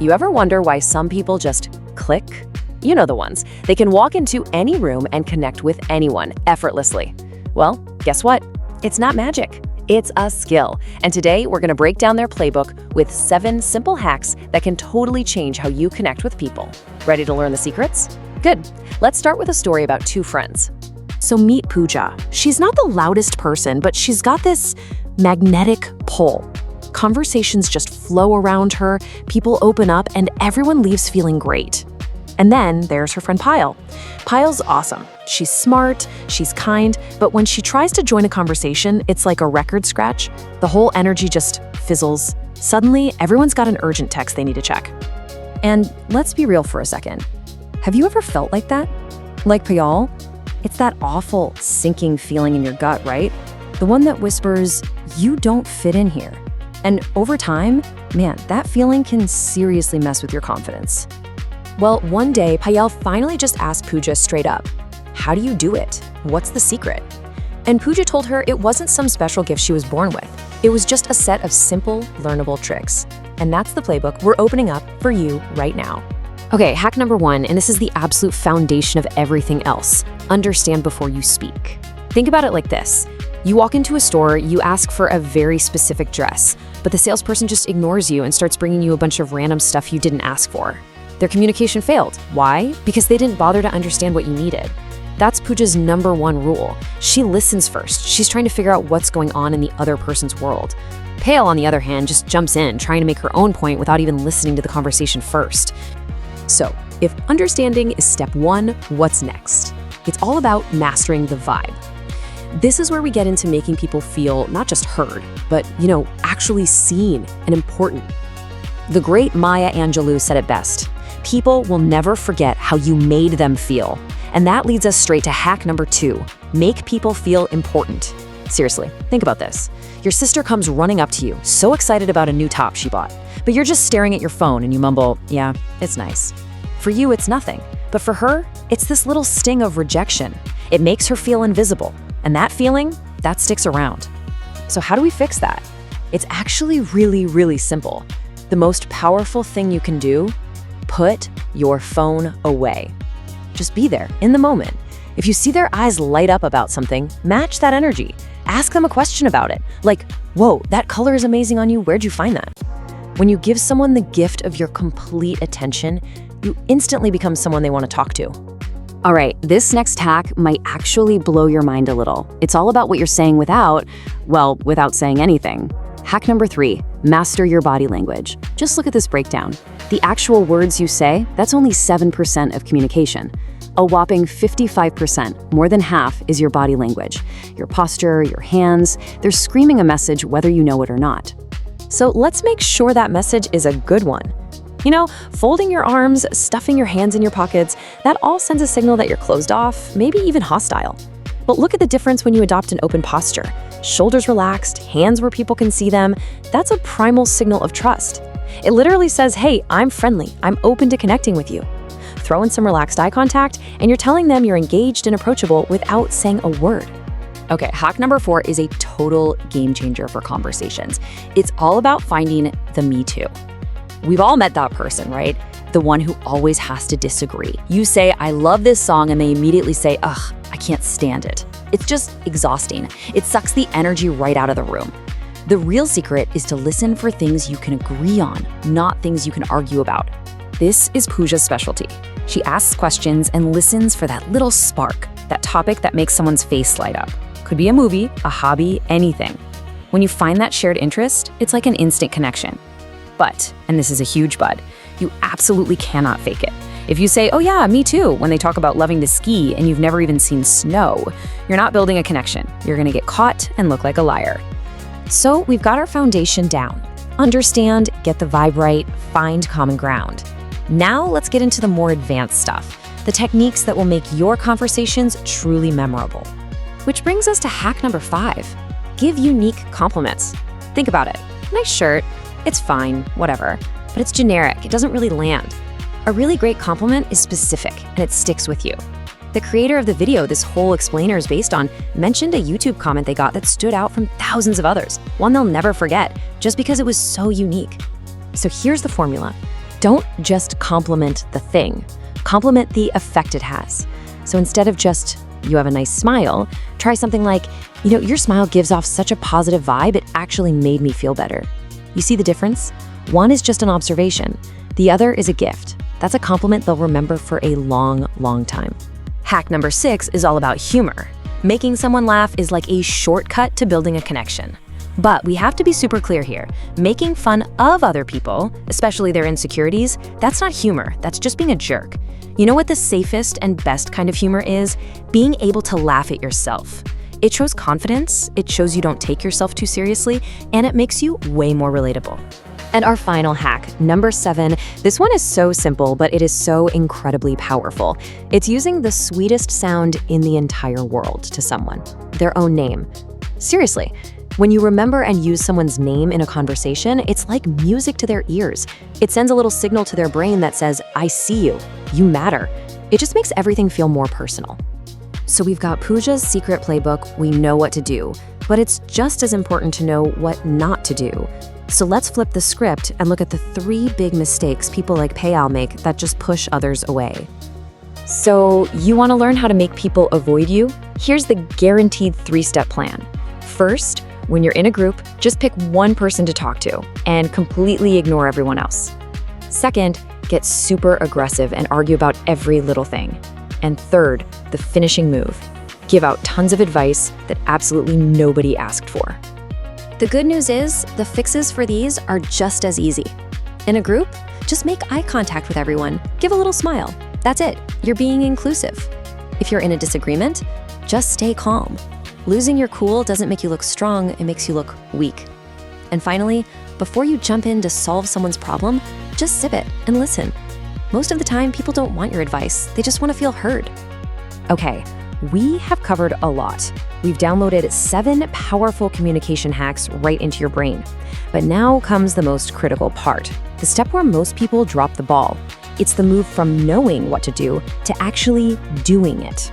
You ever wonder why some people just click? You know the ones. They can walk into any room and connect with anyone effortlessly. Well, guess what? It's not magic. It's a skill. And today we're going to break down their playbook with 7 simple hacks that can totally change how you connect with people. Ready to learn the secrets? Good. Let's start with a story about 2 friends. So meet Pooja. She's not the loudest person, but she's got this magnetic pull. Conversations just flow around her, people open up, and everyone leaves feeling great. And then there's her friend Payal. Payal's awesome. She's smart, she's kind, but when she tries to join a conversation, it's like a record scratch. The whole energy just fizzles. Suddenly, everyone's got an urgent text they need to check. And let's be real for a second. Have you ever felt like that? Like Payal? It's that awful, sinking feeling in your gut, right? The one that whispers, you don't fit in here. And over time, man, that feeling can seriously mess with your confidence. Well, one day, Payal finally just asked Pooja straight up, how do you do it? What's the secret? And Pooja told her it wasn't some special gift she was born with. It was just a set of simple, learnable tricks. And that's the playbook we're opening up for you right now. Okay, hack number 1, and this is the absolute foundation of everything else. Understand before you speak. Think about it like this. You walk into a store, you ask for a very specific dress, but the salesperson just ignores you and starts bringing you a bunch of random stuff you didn't ask for. Their communication failed. Why? Because they didn't bother to understand what you needed. That's Pooja's number 1 rule. She listens first. She's trying to figure out what's going on in the other person's world. Payal, on the other hand, just jumps in, trying to make her own point without even listening to the conversation first. So, if understanding is step 1, what's next? It's all about mastering the vibe. This is where we get into making people feel not just heard, but, actually seen and important. The great Maya Angelou said it best. People will never forget how you made them feel. And that leads us straight to hack number 2, make people feel important. Seriously, think about this. Your sister comes running up to you, so excited about a new top she bought, but you're just staring at your phone and you mumble, yeah, it's nice. For you, it's nothing, but for her, it's this little sting of rejection. It makes her feel invisible, and that feeling, that sticks around. So how do we fix that? It's actually really, really simple. The most powerful thing you can do, put your phone away. Just be there in the moment. If you see their eyes light up about something, match that energy. Ask them a question about it, like, whoa, that color is amazing on you, where'd you find that? When you give someone the gift of your complete attention, you instantly become someone they want to talk to. All right, this next hack might actually blow your mind a little. It's all about what you're saying without saying anything. Hack number 3, master your body language. Just look at this breakdown. The actual words you say, that's only 7% of communication. A whopping 55%, more than half, is your body language. Your posture, your hands, they're screaming a message whether you know it or not. So let's make sure that message is a good one. Folding your arms, stuffing your hands in your pockets, that all sends a signal that you're closed off, maybe even hostile. But look at the difference when you adopt an open posture. Shoulders relaxed, hands where people can see them, that's a primal signal of trust. It literally says, hey, I'm friendly, I'm open to connecting with you. Throw in some relaxed eye contact, and you're telling them you're engaged and approachable without saying a word. Okay, hack number 4 is a total game changer for conversations. It's all about finding the me too. We've all met that person, right? The one who always has to disagree. You say, I love this song, and they immediately say, ugh, I can't stand it. It's just exhausting. It sucks the energy right out of the room. The real secret is to listen for things you can agree on, not things you can argue about. This is Pooja's specialty. She asks questions and listens for that little spark, that topic that makes someone's face light up. Could be a movie, a hobby, anything. When you find that shared interest, it's like an instant connection. But, and this is a huge but, you absolutely cannot fake it. If you say, oh yeah, me too, when they talk about loving to ski and you've never even seen snow, you're not building a connection. You're gonna get caught and look like a liar. So we've got our foundation down. Understand, get the vibe right, find common ground. Now let's get into the more advanced stuff, the techniques that will make your conversations truly memorable. Which brings us to hack number 5. Give unique compliments. Think about it. Nice shirt, it's fine, whatever, but it's generic, it doesn't really land. A really great compliment is specific and it sticks with you. The creator of the video this whole explainer is based on mentioned a YouTube comment they got that stood out from thousands of others, one they'll never forget, just because it was so unique. So here's the formula. Don't just compliment the thing, compliment the effect it has. So instead of just, you have a nice smile, try something like, your smile gives off such a positive vibe, it actually made me feel better. You see the difference? One is just an observation. The other is a gift. That's a compliment they'll remember for a long, long time. Hack number 6 is all about humor. Making someone laugh is like a shortcut to building a connection. But we have to be super clear here. Making fun of other people, especially their insecurities, that's not humor. That's just being a jerk. You know what the safest and best kind of humor is? Being able to laugh at yourself. It shows confidence, it shows you don't take yourself too seriously, and it makes you way more relatable. And our final hack, number 7, this one is so simple, but it is so incredibly powerful. It's using the sweetest sound in the entire world to someone, their own name. Seriously, when you remember and use someone's name in a conversation, it's like music to their ears. It sends a little signal to their brain that says, I see you, you matter. It just makes everything feel more personal. So we've got Pooja's Secret Playbook, we know what to do, but it's just as important to know what not to do. So let's flip the script and look at the 3 big mistakes people like Payal make that just push others away. So you want to learn how to make people avoid you? Here's the guaranteed 3-step plan. First, when you're in a group, just pick one person to talk to and completely ignore everyone else. Second, get super aggressive and argue about every little thing. And third, the finishing move. Give out tons of advice that absolutely nobody asked for. The good news is, the fixes for these are just as easy. In a group, just make eye contact with everyone. Give a little smile. That's it. You're being inclusive. If you're in a disagreement, just stay calm. Losing your cool doesn't make you look strong, it makes you look weak. And finally, before you jump in to solve someone's problem, just sip it and listen. Most of the time, people don't want your advice. They just want to feel heard. Okay, we have covered a lot. We've downloaded 7 powerful communication hacks right into your brain. But now comes the most critical part, the step where most people drop the ball. It's the move from knowing what to do to actually doing it.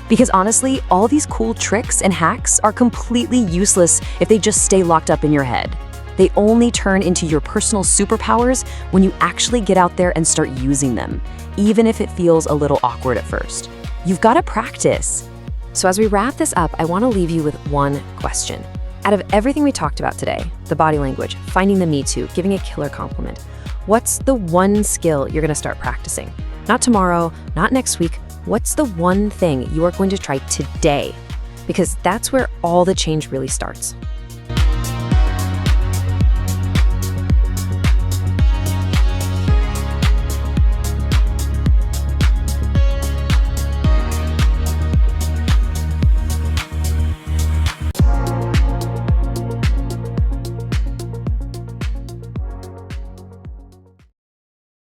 Because honestly, all these cool tricks and hacks are completely useless if they just stay locked up in your head. They only turn into your personal superpowers when you actually get out there and start using them, even if it feels a little awkward at first. You've got to practice. So as we wrap this up, I want to leave you with one question. Out of everything we talked about today, the body language, finding the me too, giving a killer compliment, what's the one skill you're going to start practicing? Not tomorrow, not next week. What's the one thing you are going to try today? Because that's where all the change really starts.